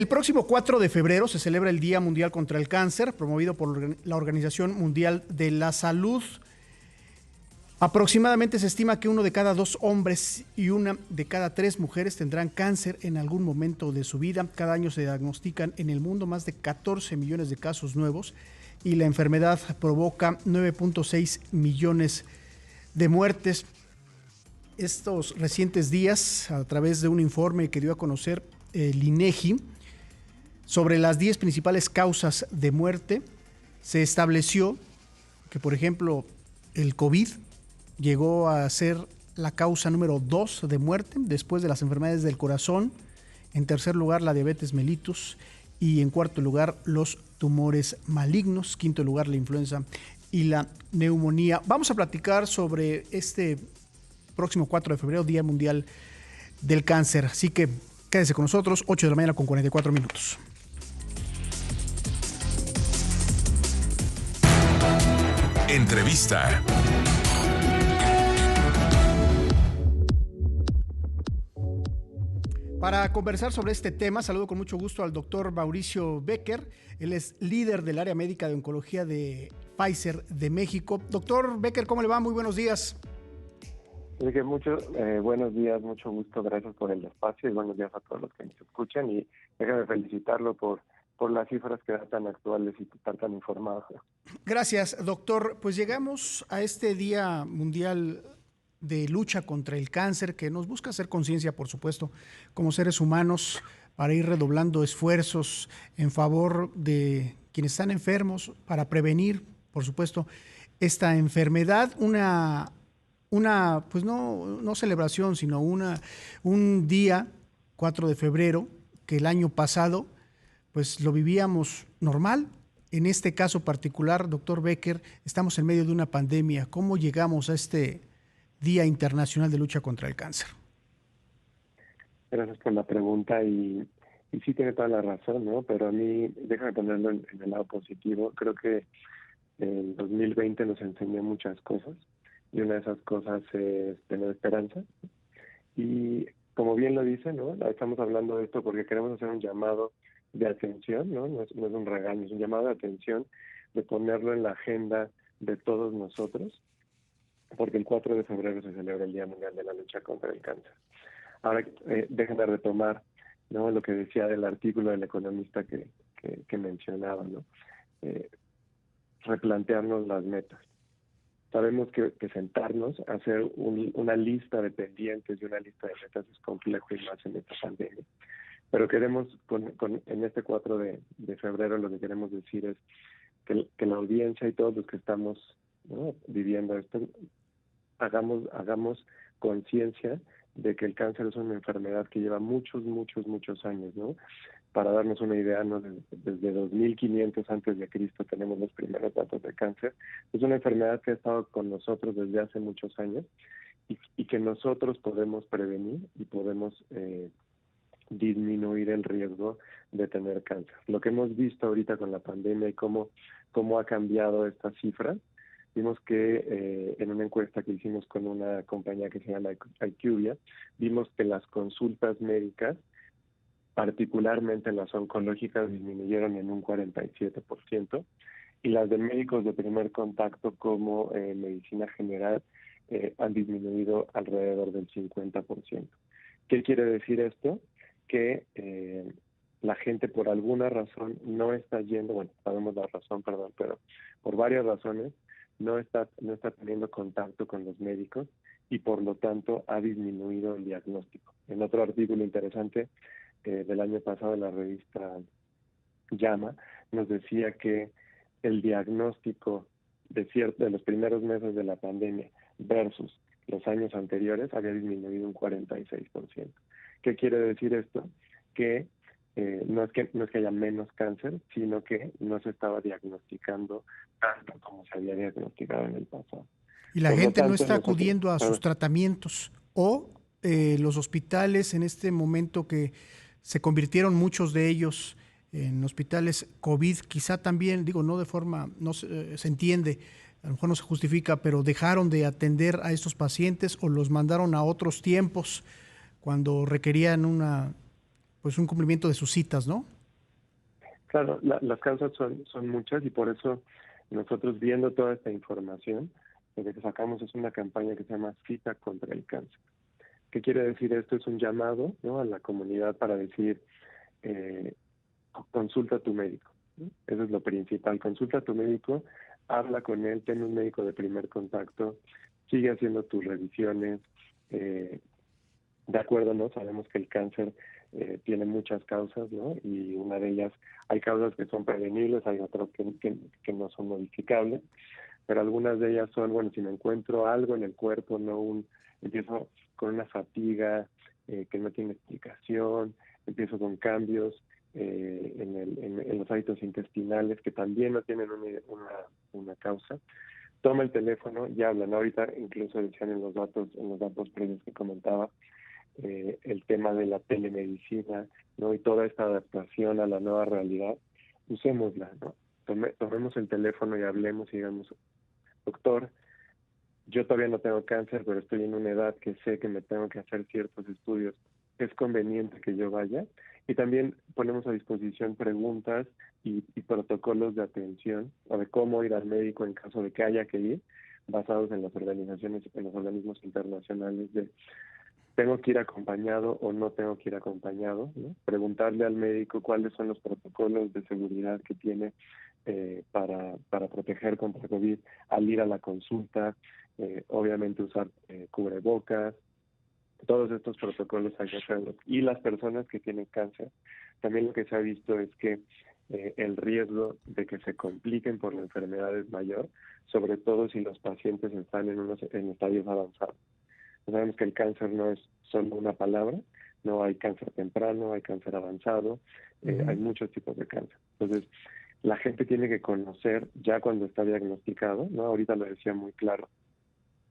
El próximo 4 de febrero se celebra el Día Mundial contra el Cáncer, promovido por la Organización Mundial de la Salud. Aproximadamente se estima que 1 de cada 2 hombres y 1 de cada 3 mujeres tendrán cáncer en algún momento de su vida. Cada año se diagnostican en el mundo más de 14 millones de casos nuevos y la enfermedad provoca 9.6 millones de muertes. Estos recientes días, a través de un informe que dio a conocer el INEGI sobre las 10 principales causas de muerte, se estableció que, por ejemplo, el COVID llegó a ser la causa número 2 de muerte, después de las enfermedades del corazón. En tercer lugar, la diabetes mellitus. Y en cuarto lugar, los tumores malignos. Quinto lugar, la influenza y la neumonía. Vamos a platicar sobre este próximo 4 de febrero, Día Mundial del Cáncer. Así que quédese con nosotros, 8 de la mañana con 44 minutos. Entrevista. Para conversar sobre este tema, saludo con mucho gusto al doctor Mauricio Becker. Él es líder del área médica de oncología de Pfizer de México. Doctor Becker, ¿cómo le va? Muy buenos días. Enrique, buenos días, mucho gusto, gracias por el espacio y buenos días a todos los que nos escuchan, y déjame felicitarlo por las cifras que dan tan actuales y estar tan informados. Gracias, doctor. Pues llegamos a este Día Mundial de lucha contra el cáncer, que nos busca hacer conciencia, por supuesto, como seres humanos, para ir redoblando esfuerzos en favor de quienes están enfermos, para prevenir, por supuesto, esta enfermedad. Pues no celebración, sino un día, 4 de febrero, que el año pasado, pues lo vivíamos normal. En este caso particular, doctor Becker, estamos en medio de una pandemia. ¿Cómo llegamos a este Día Internacional de Lucha contra el Cáncer? Gracias por la pregunta y sí tiene toda la razón, ¿no? Pero a mí, déjame ponerlo en el lado positivo. Creo que el 2020 nos enseñó muchas cosas y una de esas cosas es tener esperanza. Y como bien lo dice, ¿no? Estamos hablando de esto porque queremos hacer un llamado de atención, ¿no? No es un regaño, es un llamado de atención, de ponerlo en la agenda de todos nosotros, porque el 4 de febrero se celebra el Día Mundial de la Lucha contra el Cáncer. Ahora, déjenme retomar, ¿no?, lo que decía del artículo del economista que mencionaba, ¿no? Replantearnos las metas. Sabemos que sentarnos, hacer una lista de pendientes y una lista de metas es complejo, y más en esta pandemia. Pero queremos, en este 4 de febrero, lo que queremos decir es que la audiencia y todos los que estamos, ¿no?, viviendo esto, hagamos conciencia de que el cáncer es una enfermedad que lleva muchos años, ¿no? Para darnos una idea, ¿no?, desde 2500 antes de Cristo tenemos los primeros datos de cáncer. Es una enfermedad que ha estado con nosotros desde hace muchos años y que nosotros podemos prevenir y podemos disminuir el riesgo de tener cáncer. Lo que hemos visto ahorita con la pandemia y cómo ha cambiado esta cifra, vimos que en una encuesta que hicimos con una compañía que se llama IQVIA, vimos que las consultas médicas, particularmente las oncológicas, disminuyeron en un 47%, y las de médicos de primer contacto como medicina general han disminuido alrededor del 50%. ¿Qué quiere decir esto? Que la gente por alguna razón no está yendo, bueno, sabemos la razón, perdón, pero por varias razones no está teniendo contacto con los médicos y por lo tanto ha disminuido el diagnóstico. En otro artículo interesante del año pasado, la revista JAMA nos decía que el diagnóstico de los primeros meses de la pandemia versus los años anteriores había disminuido un 46%. ¿Qué quiere decir esto? Que no es que haya menos cáncer, sino que no se estaba diagnosticando tanto como se había diagnosticado en el pasado. Y la gente no está acudiendo a sus tratamientos, o los hospitales en este momento, que se convirtieron muchos de ellos en hospitales COVID, quizá también, no de forma, no se entiende, a lo mejor no se justifica, pero dejaron de atender a estos pacientes o los mandaron a otros tiempos cuando requerían una pues un cumplimiento de sus citas, ¿no? Claro, las causas son muchas y por eso nosotros viendo toda esta información, lo que sacamos es una campaña que se llama Cita contra el Cáncer. ¿Qué quiere decir esto? Es un llamado, ¿no?, a la comunidad para decir, eh, consulta a tu médico, ¿no? Eso es lo principal, consulta a tu médico, habla con él, ten un médico de primer contacto, sigue haciendo tus revisiones, de acuerdo, ¿no? Sabemos que el cáncer tiene muchas causas, ¿no? Y una de ellas, hay causas que son prevenibles, hay otras que no son modificables, pero algunas de ellas son, bueno, si me encuentro algo en el cuerpo, empiezo con una fatiga que no tiene explicación, empiezo con cambios en los hábitos intestinales que también no tienen una causa. Toma el teléfono y habla, ¿no? Ahorita incluso decían en los datos previos que comentaba, el tema de la telemedicina, ¿no? Y toda esta adaptación a la nueva realidad, usémosla, ¿no? Tomemos el teléfono y hablemos y digamos, doctor, yo todavía no tengo cáncer, pero estoy en una edad que sé que me tengo que hacer ciertos estudios. Es conveniente que yo vaya. Y también ponemos a disposición preguntas y protocolos de atención o de cómo ir al médico en caso de que haya que ir, basados en las organizaciones, en los organismos internacionales de tengo que ir acompañado o no tengo que ir acompañado, ¿no? Preguntarle al médico cuáles son los protocolos de seguridad que tiene para proteger contra COVID al ir a la consulta, obviamente usar cubrebocas, todos estos protocolos hay que hacerlos. Y las personas que tienen cáncer, también lo que se ha visto es que el riesgo de que se compliquen por la enfermedad es mayor, sobre todo si los pacientes están en estadios avanzados. Sabemos que el cáncer no es solo una palabra, no hay cáncer temprano, hay cáncer avanzado, hay muchos tipos de cáncer. Entonces, la gente tiene que conocer ya cuando está diagnosticado, ¿no? Ahorita lo decía muy claro,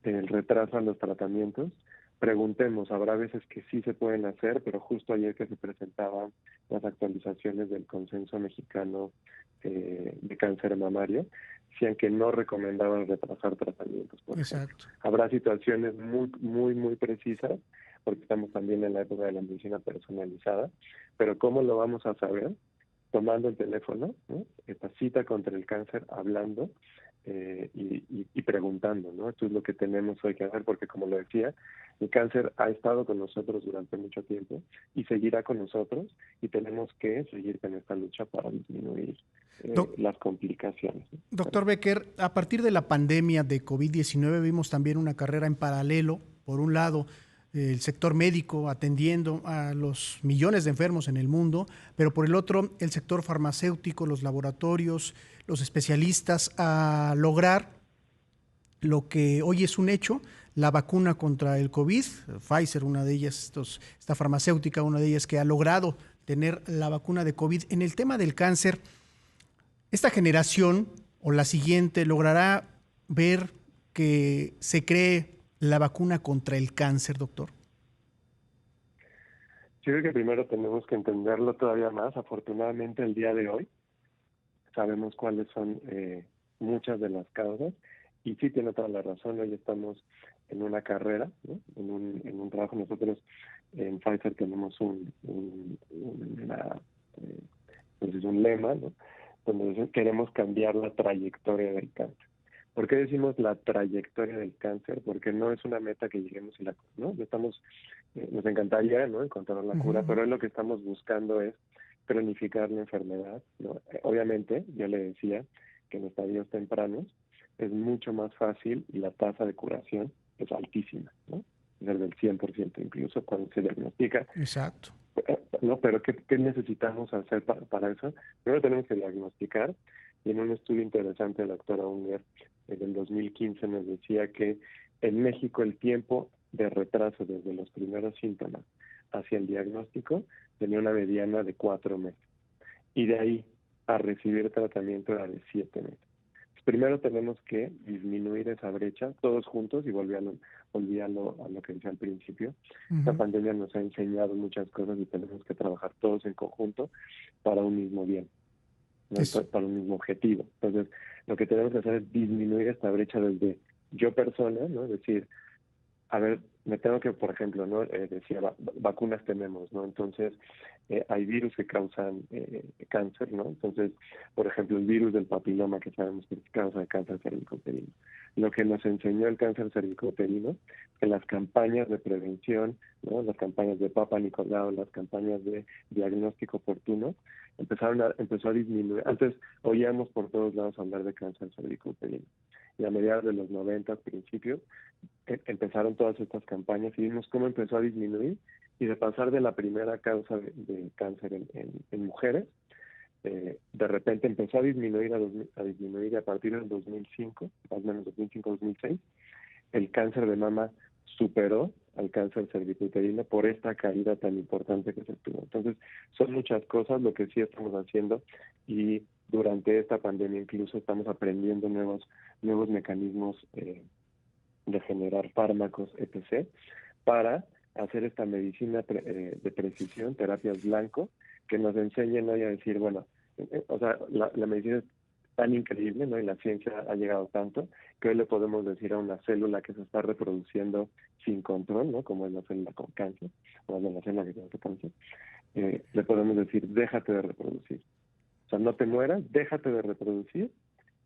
el retraso en los tratamientos. Preguntemos, habrá veces que sí se pueden hacer, pero justo ayer que se presentaban las actualizaciones del Consenso Mexicano de Cáncer Mamario, decían que no recomendaban retrasar tratamientos, por ejemplo. Exacto. Habrá situaciones muy precisas, porque estamos también en la época de la medicina personalizada, pero ¿cómo lo vamos a saber? Tomando el teléfono, ¿no? Esta cita contra el cáncer, hablando y preguntando, ¿no? Esto es lo que tenemos hoy que hacer, porque como lo decía, el cáncer ha estado con nosotros durante mucho tiempo y seguirá con nosotros y tenemos que seguir con esta lucha para disminuir las complicaciones, ¿no? Doctor Becker, a partir de la pandemia de COVID-19 vimos también una carrera en paralelo. Por un lado, el sector médico atendiendo a los millones de enfermos en el mundo, pero por el otro, el sector farmacéutico, los laboratorios, los especialistas a lograr lo que hoy es un hecho, la vacuna contra el COVID. Pfizer, una de ellas, esta farmacéutica, una de ellas que ha logrado tener la vacuna de COVID. En el tema del cáncer, esta generación o la siguiente logrará ver que se cree la vacuna contra el cáncer, doctor. Yo creo que primero tenemos que entenderlo todavía más. Afortunadamente, el día de hoy sabemos cuáles son muchas de las causas y sí tiene toda la razón. Hoy estamos en una carrera, ¿no? en un trabajo. Nosotros en Pfizer tenemos un lema, ¿no? Donde queremos cambiar la trayectoria del cáncer. ¿Por qué decimos la trayectoria del cáncer? Porque no es una meta que lleguemos y ¿no? Nos encantaría, ¿no?, encontrar la cura, pero hoy lo que estamos buscando es cronificar la enfermedad, ¿no? Obviamente, yo le decía que en estadios tempranos es mucho más fácil y la tasa de curación es altísima, ¿no? Es del 100% incluso cuando se diagnostica. Exacto. No, pero ¿qué necesitamos hacer para eso? Primero tenemos que diagnosticar, y en un estudio interesante de la doctora Unger en el 2015 nos decía que en México el tiempo de retraso desde los primeros síntomas hacia el diagnóstico tenía una mediana de 4 meses. Y de ahí a recibir tratamiento era de 7 meses. Primero tenemos que disminuir esa brecha todos juntos y volví a lo que decía al principio. La pandemia nos ha enseñado muchas cosas y tenemos que trabajar todos en conjunto para un mismo bien, ¿no? Para un mismo objetivo. Entonces, lo que tenemos que hacer es disminuir esta brecha desde yo persona, ¿no? Es decir, a ver, me tengo que, por ejemplo, ¿no? Decía, vacunas tenemos, ¿no? Entonces, hay virus que causan cáncer, ¿no? Entonces, por ejemplo, el virus del papiloma que sabemos que causa el cáncer cervicouterino. Lo que nos enseñó el cáncer cervicouterino, que las campañas de prevención, ¿no? Las campañas de Papa Nicolau, las campañas de diagnóstico oportuno, empezó a disminuir. Antes oíamos por todos lados hablar de cáncer cervicouterino. Y a mediados de los 90, principios, empezaron todas estas campañas y vimos cómo empezó a disminuir y de pasar de la primera causa de cáncer en mujeres, de repente empezó a disminuir y a partir del 2005, más o menos 2005-2006, el cáncer de mama superó al cáncer cervicouterino por esta caída tan importante que se tuvo. Entonces, son muchas cosas lo que sí estamos haciendo y durante esta pandemia incluso estamos aprendiendo nuevos mecanismos de generar fármacos, etc., para hacer esta medicina de precisión, terapias blanco, que nos enseñen hoy a decir, bueno, o sea, la medicina es tan increíble, ¿no? Y la ciencia ha llegado tanto que hoy le podemos decir a una célula que se está reproduciendo sin control, ¿no? Como es la célula con cáncer, o la célula que tiene cáncer, le podemos decir, déjate de reproducir. O sea, no te mueras, déjate de reproducir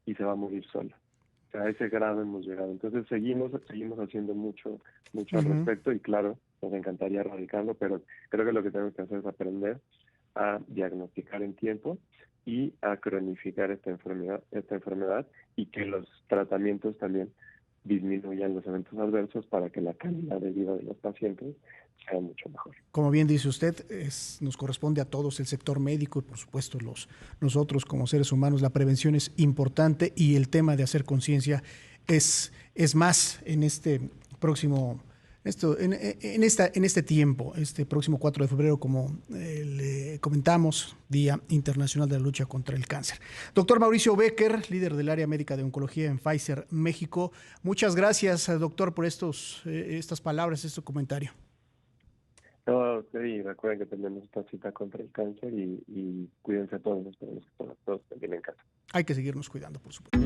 y se va a morir sola. O sea, a ese grado hemos llegado. Entonces seguimos haciendo mucho al respecto y claro, nos encantaría erradicarlo, pero creo que lo que tenemos que hacer es aprender a diagnosticar en tiempo y a cronificar esta enfermedad y que los tratamientos también disminuyan los eventos adversos para que la calidad de vida de los pacientes sea mucho mejor. Como bien dice usted, nos corresponde a todos, el sector médico y por supuesto nosotros como seres humanos, la prevención es importante y el tema de hacer conciencia es más en este próximo en este tiempo, este próximo 4 de febrero, como le comentamos, Día Internacional de la Lucha contra el Cáncer. Doctor Mauricio Becker, líder del área médica de oncología en Pfizer México, muchas gracias, doctor, por estas palabras, este comentario. No, y recuerden que tenemos esta cita contra el cáncer y cuídense todos, esperemos que todos estén bien en casa. Hay que seguirnos cuidando, por supuesto.